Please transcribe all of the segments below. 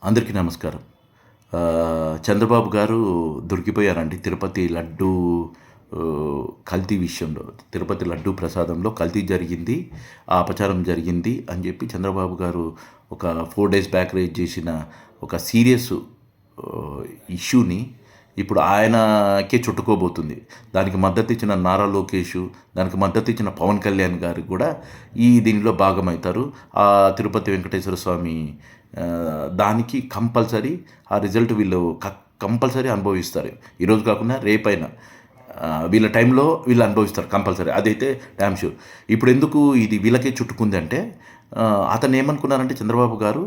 అందరికీ నమస్కారం. చంద్రబాబు గారు దొరికిపోయారండి తిరుపతి లడ్డూ కల్తీ విషయంలో. తిరుపతి లడ్డూ ప్రసాదంలో కల్తీ జరిగింది, ఆ అపచారం జరిగింది అని చెప్పి చంద్రబాబు గారు ఒక 4 డేస్ బ్యాక్ రైజ్ చేసిన ఒక సీరియస్ ఇష్యూని ఇప్పుడు ఆయనకే చుట్టుకోబోతుంది. దానికి మద్దతు ఇచ్చిన నారా లోకేష్, దానికి మద్దతు ఇచ్చిన పవన్ కళ్యాణ్ గారు కూడా దీనిలో భాగమవుతారు. ఆ తిరుపతి వెంకటేశ్వర స్వామి దానికి కంపల్సరీ ఆ రిజల్ట్ వీళ్ళు కంపల్సరీ అనుభవిస్తారు. ఈరోజు కాకుండా రేపైనా వీళ్ళ టైంలో వీళ్ళు అనుభవిస్తారు కంపల్సరీ, అదైతే డ్యామ్ షూర్. ఇప్పుడు ఎందుకు ఇది వీళ్ళకే చుట్టుకుంది అంటే, అతను ఏమనుకున్నారంటే చంద్రబాబు గారు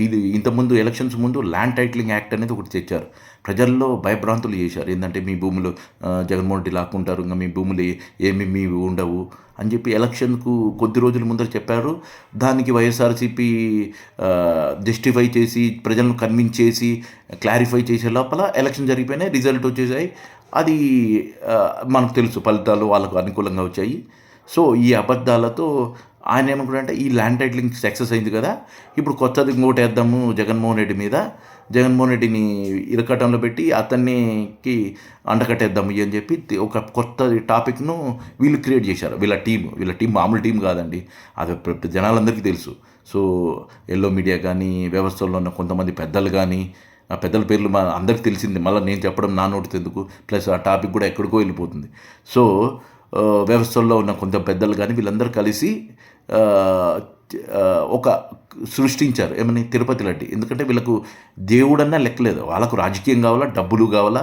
ఇది ఇంతకుముందు ఎలక్షన్స్ ముందు ల్యాండ్ టైటిలింగ్ యాక్ట్ అనేది ఒకటి తెచ్చారు. ప్రజల్లో భయభ్రాంతులు చేశారు. ఏంటంటే మీ భూములు జగన్మోహన్ రెడ్డి లాక్కుంటారు, ఇంకా మీ భూములు ఏమి మీవి ఉండవు అని చెప్పి ఎలక్షన్కు కొద్ది రోజుల ముందర చెప్పారు. దానికి వైఎస్ఆర్సీపీ జస్టిఫై చేసి ప్రజలను కన్విన్స్ చేసి క్లారిఫై చేసే లోపల ఎలక్షన్ జరిగిపోయినాయి, రిజల్ట్ వచ్చేసాయి. అది మనకు తెలుసు, ఫలితాలు వాళ్ళకు అనుకూలంగా వచ్చాయి. సో ఈ అబద్ధాలతో ఆయన ఏమనుకుంటే ఈ ల్యాండ్ టైటిలింగ్ సక్సెస్ అయింది కదా, ఇప్పుడు కొత్తది ఇంకోటి వేద్దాము జగన్మోహన్ రెడ్డి మీద, జగన్మోహన్ రెడ్డిని ఇరకటంలో పెట్టి అతనికి అండకట్టేద్దాము అని చెప్పి ఒక కొత్త టాపిక్ను వీళ్ళు క్రియేట్ చేశారు. వీళ్ళ టీం మామూలు టీం కాదండి, అది జనాలందరికీ తెలుసు. సో ఎల్లో మీడియా కానీ, వ్యవస్థలో ఉన్న కొంతమంది పెద్దలు కానీ, ఆ పెద్దల పేర్లు అందరికీ తెలిసింది, మళ్ళీ నేను చెప్పడం నా నోటితో ఎందుకు, ప్లస్ ఆ టాపిక్ కూడా ఎక్కడికో వెళ్ళిపోతుంది. సో వ్యవస్థల్లో ఉన్న కొంత పెద్దలు కానీ వీళ్ళందరూ కలిసి ఒక సృష్టించారు. ఏమని? తిరుపతి లడ్డు. ఎందుకంటే వీళ్ళకు దేవుడన్నా లెక్కలేదు, వాళ్ళకు రాజకీయం కావాలా, డబ్బులు కావాలా,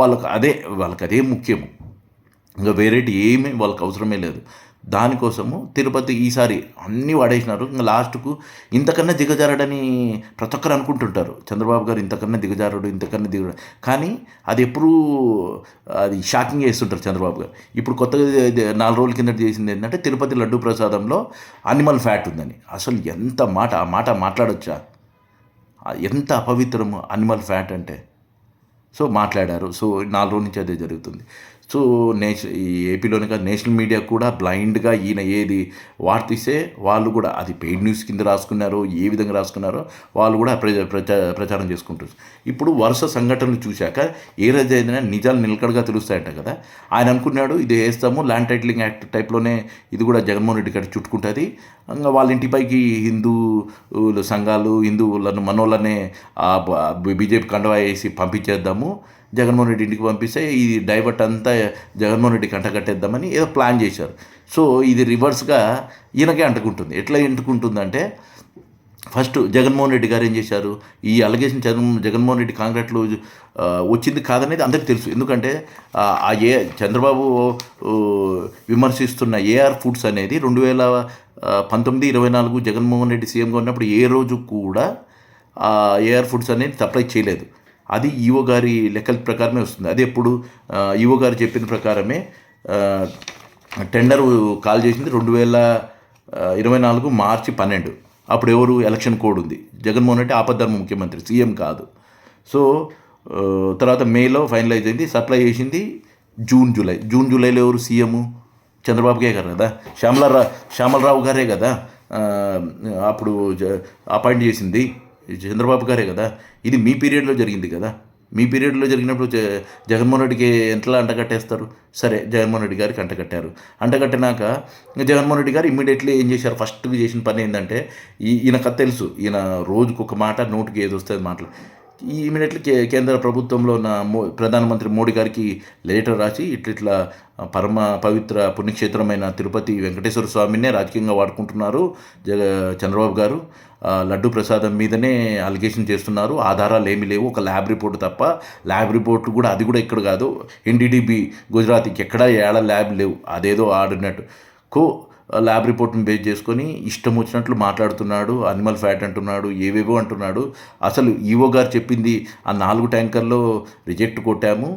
వాళ్ళకి అదే ముఖ్యము. ఇంకా వేరేటి ఏమీ వాళ్ళకి అవసరమే లేదు. దానికోసము తిరుపతి ఈసారి అన్నీ వాడేసినారు. ఇంకా లాస్ట్కు ఇంతకన్నా దిగజారడని ప్రతి ఒక్కరు అనుకుంటుంటారు, చంద్రబాబు గారు ఇంతకన్నా దిగజారడు. కానీ అది ఎప్పుడూ అది షాకింగ్ చేస్తుంటారు చంద్రబాబు గారు. ఇప్పుడు కొత్తగా 4 రోజుల కిందట చేసింది ఏంటంటే తిరుపతి లడ్డు ప్రసాదంలో అనిమల్ ఫ్యాట్ ఉందని. అసలు ఎంత ఆ మాట మాట్లాడొచ్చా? ఎంత అపవిత్రము అనిమల్ ఫ్యాట్ అంటే. సో మాట్లాడారు. సో 4 రోజుల నుంచి అదే జరుగుతుంది. సో ఈ ఏపీలోనే కాదు, నేషనల్ మీడియా కూడా బ్లైండ్గా ఈయన ఏది వార్తిస్తే వాళ్ళు కూడా అది పెయిడ్ న్యూస్ కింద రాసుకున్నారో, ఏ విధంగా రాసుకున్నారో వాళ్ళు కూడా ప్రచారం చేసుకుంటారు. ఇప్పుడు వరుస సంఘటనలు చూశాక ఏ రోజైనా నిజాలు నిలకడగా తెలుస్తాయంట కదా. ఆయన అనుకున్నాడు ఇది వేస్తాము ల్యాండ్ టైటిలింగ్ యాక్ట్ టైప్లోనే ఇది కూడా జగన్మోహన్ రెడ్డి గారి చుట్టుకుంటుంది, ఇంకా వాళ్ళ ఇంటిపైకి హిందూ సంఘాలు, హిందువులను మనోళ్ళనే బీజేపీ కండవా వేసి పంపించేద్దాము, జగన్మోహన్ రెడ్డి ఇంటికి పంపిస్తే ఈ డైవర్ట్ అంతా జగన్మోహన్ రెడ్డికి అంటగట్టేద్దామని ఏదో ప్లాన్ చేశారు. సో ఇది రివర్స్గా ఈయనకే అంటుకుంటుంది. ఎట్లా అంటుకుంటుందంటే, ఫస్ట్ జగన్మోహన్ రెడ్డి గారు ఏం చేశారు, ఈ అలిగేషన్ జగన్మోహన్ రెడ్డి కాంగ్రెస్లో వచ్చింది కాదనేది అందరికీ తెలుసు. ఎందుకంటే చంద్రబాబు విమర్శిస్తున్న ఏఆర్ ఫుడ్స్ అనేది 2019-24 జగన్మోహన్ రెడ్డి సీఎంగా ఉన్నప్పుడు ఏ రోజు కూడా ఏఆర్ ఫుడ్స్ అనేది సప్లై చేయలేదు. అది ఈవో గారి లెక్కల ప్రకారమే వస్తుంది. అది ఎప్పుడు ఈవో గారు చెప్పిన ప్రకారమే టెండర్ కాల్ చేసింది 2024 మార్చి 12. అప్పుడు ఎవరు ఎలక్షన్ కోడ్ ఉంది, జగన్మోహన్ రెడ్డి ఆపద్ధర్మ ముఖ్యమంత్రి, సీఎం కాదు. సో తర్వాత మేలో ఫైనలైజ్ అయింది, సప్లై చేసింది జూన్ జూలైలో ఎవరు సీఎము? చంద్రబాబుకే గారు కదా, శ్యామలరావు గారే కదా అప్పుడు అపాయింట్ చేసింది, చంద్రబాబు గారే కదా. ఇది మీ పీరియడ్లో జరిగింది కదా. మీ పీరియడ్లో జరిగినప్పుడు జగన్మోహన్ రెడ్డికి ఎట్లా అంటగట్టేస్తారు? సరే, జగన్మోహన్ రెడ్డి గారికి అంటగట్టారు. అంటగట్టినాక జగన్మోహన్ రెడ్డి గారు ఇమ్మీడియట్లీ ఏం చేశారు? ఫస్ట్ చేసిన పని ఏంటంటే, ఈయనకు తెలుసు, ఈయన రోజుకు ఒక మాట, నోటికి ఏది వస్తుంది మాటలు. ఇమీడియట్లీ కేంద్ర ప్రభుత్వంలో ఉన్న ప్రధానమంత్రి మోడీ గారికి లెటర్ రాసి ఇట్లా పరమ పవిత్ర పుణ్యక్షేత్రమైన తిరుపతి వెంకటేశ్వర స్వామినే రాజకీయంగా వాడుకుంటున్నారు చంద్రబాబు గారు, లడ్డు ప్రసాదం మీదనే అలిగేషన్ చేస్తున్నారు, ఆధారాలు ఏమీ లేవు, ఒక ల్యాబ్ రిపోర్ట్ తప్ప. ల్యాబ్ రిపోర్ట్ కూడా అది కూడా ఇక్కడ కాదు, ఎన్డీడీబీ గుజరాత్కి ఎక్కడా ల్యాబ్ లేవు, అదేదో ఆడినట్టు ల్యాబ్ రిపోర్ట్ని బేస్ చేసుకొని ఇష్టం వచ్చినట్లు మాట్లాడుతున్నాడు, అనిమల్ ఫ్యాట్ అంటున్నాడు, ఏవేవో అంటున్నాడు. అసలు ఈవో గారు చెప్పింది ఆ 4 ట్యాంకర్లో రిజెక్ట్ కొట్టాము,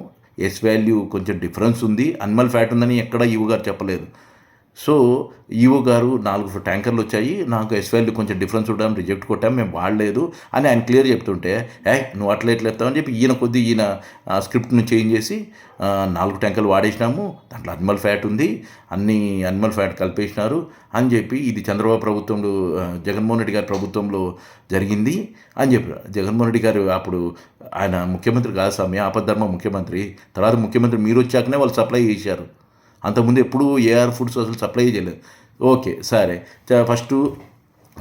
ఎస్ వాల్యూ కొంచెం డిఫరెన్స్ ఉంది, అనిమల్ ఫ్యాట్ ఉందని ఎక్కడ ఈవో గారు చెప్పలేదు. సో ఈఓ గారు 4 ట్యాంకర్లు వచ్చాయి, నాకు ఎస్వైఎల్ కొంచెం డిఫరెన్స్ ఉండడం రిజెక్ట్ కొట్టాం, మేము వాడలేదు అని ఆయన క్లియర్ చెప్తుంటే, నువ్వు అట్లా ఎట్లా చెప్తావని చెప్పి ఈయన స్క్రిప్ట్ను చేంజ్ చేసి 4 ట్యాంకర్లు వాడేసినాము, దాంట్లో అనిమల్ ఫ్యాట్ ఉంది, అన్ని అనిమల్ ఫ్యాట్ కలిపేసినారు అని చెప్పి, ఇది చంద్రబాబు ప్రభుత్వంలో జగన్మోహన్ రెడ్డి గారి ప్రభుత్వంలో జరిగింది అని చెప్పారు. జగన్మోహన్ రెడ్డి గారు అప్పుడు ఆయన ముఖ్యమంత్రి కాదు స్వామి, ఆపద్ధర్మ ముఖ్యమంత్రి. తర్వాత ముఖ్యమంత్రి మీరు వచ్చాకనే వాళ్ళు సప్లై చేశారు. అంతకుముందు ఎప్పుడూ ఏఆర్ ఫుడ్స్ అసలు సప్లై చేయలేదు. ఓకే, సరే. ఫస్టు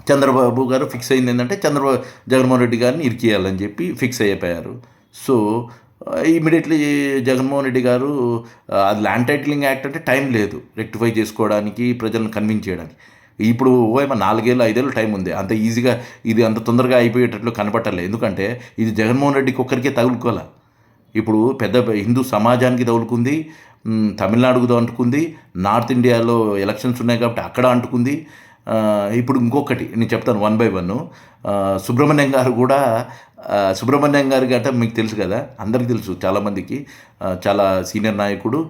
చంద్రబాబు గారు ఫిక్స్ అయింది ఏంటంటే జగన్మోహన్ రెడ్డి గారిని ఇరికియాలని చెప్పి ఫిక్స్ అయిపోయారు. సో ఇమీడియట్లీ జగన్మోహన్ రెడ్డి గారు అది ల్యాండ్ టైటిలింగ్ యాక్ట్ అంటే టైం లేదు రెక్టిఫై చేసుకోవడానికి, ప్రజలను కన్విన్స్ చేయడానికి. ఇప్పుడు ఏమో 4-5 టైం ఉంది. అంత ఈజీగా ఇది అంత తొందరగా అయిపోయేటట్లు కనపట్టలేదు. ఎందుకంటే ఇది జగన్మోహన్ రెడ్డికి ఒక్కరికే తగులుకోలే. ఇప్పుడు పెద్ద హిందూ సమాజానికి తగులుకుంది, తమిళనాడుకు అంటుకుంది, నార్త్ ఇండియాలో ఎలక్షన్స్ ఉన్నాయి కాబట్టి అక్కడ అంటుకుంది. ఇప్పుడు ఇంకొకటి నేను చెప్తాను 1 by 1. సుబ్రహ్మణ్యం గారు కూడా, సుబ్రహ్మణ్యం గారి గట్ట మీకు తెలుసు కదా, అందరికీ తెలుసు, చాలామందికి చాలా సీనియర్ నాయకుడు.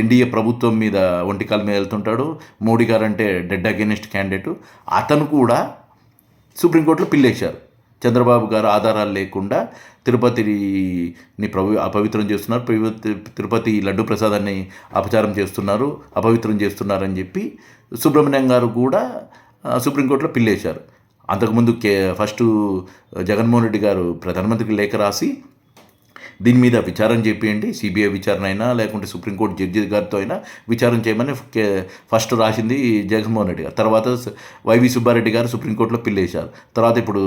ఎన్డీఏ ప్రభుత్వం మీద ఒంటికాల మీద వెళ్తుంటాడు. మోడీ గారు అంటే డెడ్ అగెనిస్ట్ క్యాండిడేటు. అతను కూడా సుప్రీంకోర్టులో పిల్లేశారు. చంద్రబాబు గారు ఆధారాలు లేకుండా తిరుపతిని అపవిత్రం చేస్తున్నారు, తిరుపతి లడ్డు ప్రసాదాన్ని అపచారం చేస్తున్నారు, అపవిత్రం చేస్తున్నారని చెప్పి సుబ్రహ్మణ్యం గారు కూడా సుప్రీంకోర్టులో పిల్లేశారు. అంతకుముందు ఫస్టు జగన్మోహన్ రెడ్డి గారు ప్రధానమంత్రికి లేఖ రాసి దీని మీద విచారణ చేపియండి, సిబిఐ విచారణ అయినా లేకుంటే సుప్రీంకోర్టు జడ్జి గారితో అయినా విచారణ చేయమని ఫస్ట్ రాసింది జగన్మోహన్ రెడ్డి గారు. తర్వాత వైవి సుబ్బారెడ్డి గారు సుప్రీంకోర్టులో పిల్లేశారు. తర్వాత ఇప్పుడు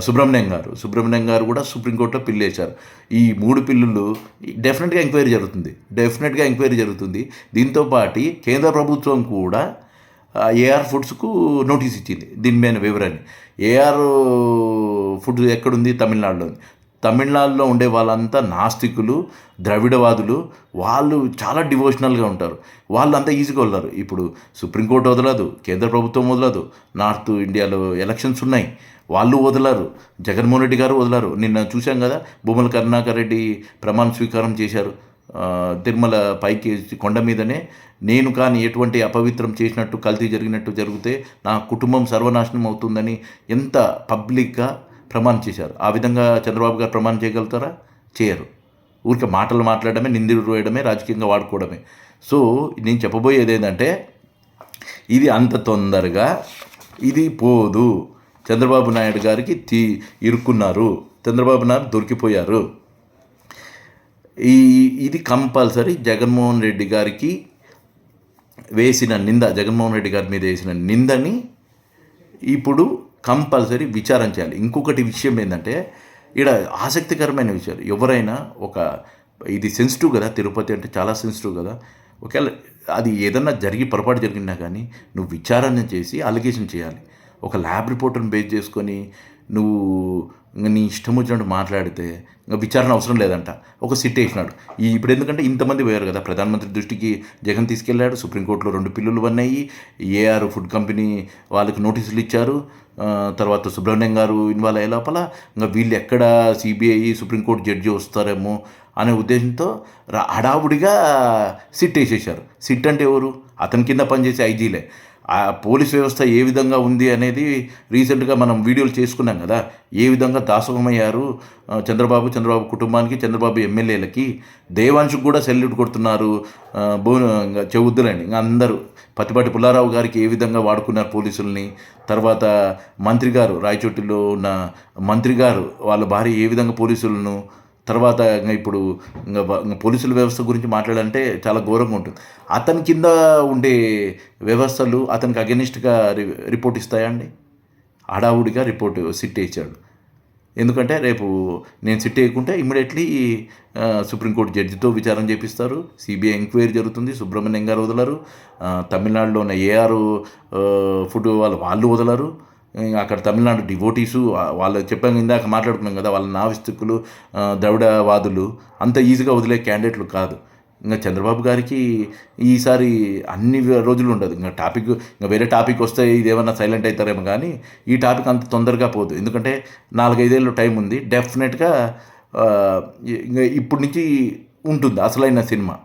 సుబ్రహ్మణ్యం గారు కూడా సుప్రీంకోర్టులో పిల్లేశారు. ఈ 3 పిల్లులు డెఫినెట్గా ఎంక్వైరీ జరుగుతుంది. దీంతోపాటు కేంద్ర ప్రభుత్వం కూడా ఏఆర్ ఫుడ్స్కు నోటీస్ ఇచ్చింది దీని మీద వివరాన్ని. ఏఆర్ ఫుడ్ ఎక్కడుంది? తమిళనాడులో ఉండే వాళ్ళంతా నాస్తికులు, ద్రవిడవాదులు. వాళ్ళు చాలా డివోషనల్గా ఉంటారు. వాళ్ళు అంతా ఈజీగా వదలరు. ఇప్పుడు సుప్రీంకోర్టు వదలదు, కేంద్ర ప్రభుత్వం వదలదు, నార్త్ ఇండియాలో ఎలక్షన్స్ ఉన్నాయి, వాళ్ళు వదలరు, జగన్మోహన్ రెడ్డి గారు వదలరు. నిన్న చూశాం కదా, భూమల కరుణాకర్ రెడ్డి ప్రమాణ స్వీకారం చేశారు. తిరుమల పైకి కొండ మీదనే, నేను కానీ ఎటువంటి అపవిత్రం చేసినట్టు, కల్తీ జరిగితే నా కుటుంబం సర్వనాశనం అవుతుందని ఎంత పబ్లిక్గా ప్రమాణం చేశారు. ఆ విధంగా చంద్రబాబు గారు ప్రమాణం చేయగలుగుతారా? చేయరు. ఊరికే మాటలు మాట్లాడమే, నిందలు వేయడమే, రాజకీయంగా వాడుకోవడమే. సో నేను చెప్పబోయేది ఏంటంటే, ఇది అంత తొందరగా ఇది పోదు. చంద్రబాబు నాయుడు గారికి ఇరుక్కున్నారు, చంద్రబాబు నాయుడు దొరికిపోయారు. ఇది కంపల్సరీ జగన్మోహన్ రెడ్డి గారికి వేసిన నింద, జగన్మోహన్ రెడ్డి గారి మీద వేసిన నిందని ఇప్పుడు కంపల్సరీ విచారణ చేయాలి. ఇంకొకటి విషయం ఏంటంటే, ఇక్కడ ఆసక్తికరమైన విషయాలు, ఎవరైనా ఇది సెన్సిటివ్ కదా, తిరుపతి అంటే చాలా సెన్సిటివ్ కదా. ఒకవేళ అది ఏదన్నా పొరపాటు జరిగినా కానీ నువ్వు విచారణ చేసి అలిగేషన్ చేయాలి. ఒక ల్యాబ్ రిపోర్ట్ని బేస్ చేసుకొని నువ్వు నీ ఇష్టం వచ్చినట్టు మాట్లాడితే ఇంకా విచారణ అవసరం లేదంట. ఒక సిట్ వేసినాడు. ఇప్పుడు ఎందుకంటే ఇంతమంది పోయారు కదా, ప్రధానమంత్రి దృష్టికి జగన్ తీసుకెళ్ళాడు, సుప్రీంకోర్టులో 2 పిల్లులు ఉన్నాయి, ఏఆర్ ఫుడ్ కంపెనీ వాళ్ళకి నోటీసులు ఇచ్చారు. తర్వాత సుబ్రహ్మణ్యం గారు ఇన్వాల్వ్ అయ్యే లోపల ఇంకా వీళ్ళు ఎక్కడ సిబిఐ సుప్రీంకోర్టు జడ్జి వస్తారేమో అనే ఉద్దేశంతో హడావుడిగా సిట్ వేసేసారు. సిట్ అంటే ఎవరు? అతని కింద పనిచేసే ఐజీలే. ఆ పోలీస్ వ్యవస్థ ఏ విధంగా ఉంది అనేది రీసెంట్గా మనం వీడియోలు చేసుకున్నాం కదా, ఏ విధంగా దాసోహమయ్యారు చంద్రబాబు కుటుంబానికి, చంద్రబాబు ఎమ్మెల్యేలకి. దేవాంశుకు కూడా సెల్యూట్ కొడుతున్నారు, చెవుద్దులండి. ఇంకా అందరూ పత్తిపాటి పుల్లారావు గారికి ఏ విధంగా వాడుకున్నారు పోలీసుల్ని. తర్వాత మంత్రి గారు, రాయచోటిలో ఉన్న మంత్రి గారు వాళ్ళ భార్య ఏ విధంగా పోలీసులను. తర్వాత ఇప్పుడు పోలీసుల వ్యవస్థ గురించి మాట్లాడాలంటే చాలా ఘోరంగా ఉంటుంది. అతని కింద ఉండే వ్యవస్థలు అతనికి అగెనిస్ట్గా రిపోర్ట్ ఇస్తాయండి? హడావుడిగా సిట్ వేసాడు. ఎందుకంటే రేపు నేను సిట్ వేయకుంటే ఇమ్మీడియట్లీ సుప్రీంకోర్టు జడ్జితో విచారణ చేపిస్తారు, సిబిఐ ఎంక్వైరీ జరుగుతుంది, సుబ్రహ్మణ్యం గారు వదలరు, తమిళనాడులో ఉన్న ఏఆర్ ఫుడ్ వాళ్ళు వదలరు. అక్కడ తమిళనాడు డివోటీసు వాళ్ళు చెప్పాం, ఇందాక మాట్లాడుకున్నాం కదా, వాళ్ళ నావిస్తుకులు, ద్రవిడవాదులు అంత ఈజీగా వదిలే క్యాండిడేట్లు కాదు. ఇంకా చంద్రబాబు గారికి ఈసారి అన్ని రోజులు ఉండదు. ఇంకా వేరే టాపిక్ వస్తే ఇదేమన్నా సైలెంట్ అవుతారేమో, కానీ ఈ టాపిక్ అంత తొందరగా పోదు. ఎందుకంటే 4-5 ఏళ్ళు టైం ఉంది. డెఫినెట్గా ఇంకా ఇప్పటి నుంచి ఉంటుంది అసలైన సినిమా.